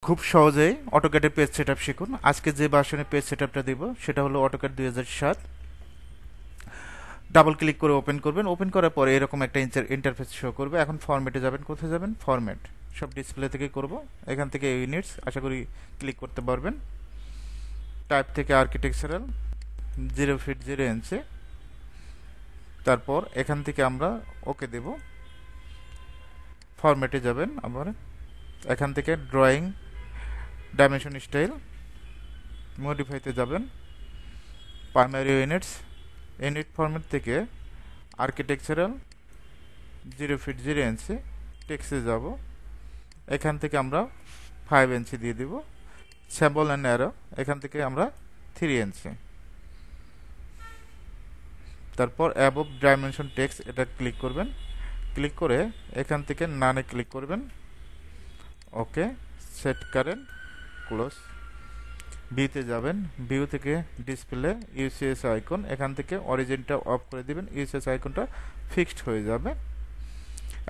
খুব সহজেই অটোক্যাডের page setup শিখুন। আজকে যে ভার্সনে পেজ সেটআপটা দিব সেটা হলো অটোক্যাড 2007। ডাবল ক্লিক করে ওপেন করবেন। ওপেন করার পরে এরকম একটা ইন্টারফেস শো করবে। এখন ফরম্যাটে যাবেন। কোথায় যাবেন? ফরম্যাট। সব ডিসপ্লে থেকে করব। এখান থেকে ইউনিটস আশা করি ক্লিক করতে পারবেন। টাইপ থেকে আর্কিটেকচারাল 0 ফিট 0 ইঞ্চি। তারপর এখান থেকে আমরা ওকে দেব। ফরম্যাটে যাবেন আবার। এখান থেকে ড্রয়িং ডাইমেনশন স্টাইল মডিফাইতে যাবেন। প্রাইমারি ইউনিটস ইউনিট ফরম্যাট থেকে আর্কিটেকচারাল 0 ফিট 0 ইঞ্চি টেক্সটে যাব। এখান থেকে আমরা 5 ইঞ্চি দিয়ে দিব। স্যাম্বল অ্যান্ড অ্যারো এখান থেকে আমরা 3 ইঞ্চি। তারপর অ্যাবভ ডাইমেনশন টেক্সট এটা ক্লিক করবেন। ক্লিক করে এখান থেকে নানে ক্লিক করবেন। ওকে, সেট কারেন্ট, ক্লোজ। ভিউতে যাবেন। ভিউ থেকে ডিসপ্লে ইউসিএস আইকন, এখান থেকে অরিজিনটা অফ করে দিবেন। ইউসিএস আইকনটা ফিক্সড হয়ে যাবে।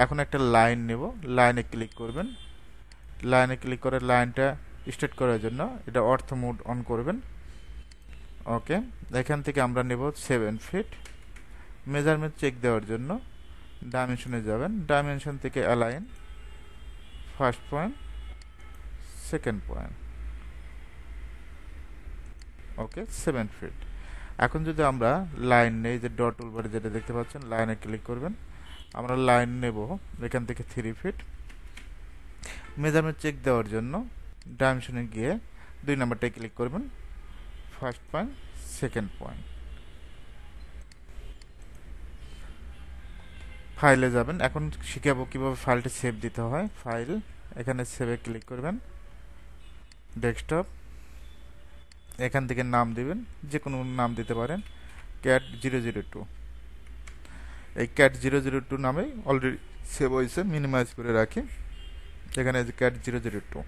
এখন একটা লাইন নেব। লাইনে ক্লিক করবেন। লাইনে ক্লিক করে লাইনটা স্টার্ট করার জন্য এটা অর্থ মোড অন করবেন। ওকে, এখান থেকে আমরা নেব 7 ফিট। মেজারমেন্ট চেক দেওয়ার জন্য ডাইমেনশনে যাবেন। ডাইমেনশন থেকে align, first point, second point. Okay, 7 feet. এখন যদি আমরা লাইন নেই, যে ডট টুলবারে যেটা দেখতে পাচ্ছেন, লাইনে ক্লিক করবেন। আমরা লাইন নেব এখান থেকে 3 ফিট। মেজারমেন্ট চেক দেওয়ার জন্য ডাইমেনশনে গিয়ে 2 নাম্বারটায় ক্লিক করবেন। First point, second point. ফাইলে যাবেন। এখন শিখাবো কিভাবে ফাইলটা সেভ দিতে হয়। ফাইল, এখানে সেভে ক্লিক করবেন। ডেস্কটপ, এখান থেকে নাম দিবেন, যে কোনো নাম দিতে পারেন। ক্যাট 002। এই ক্যাট 002 নামে অলরেডি সেভ হয়েছে। মিনিমাইজ করে রাখি। এখানে ক্যাট 002।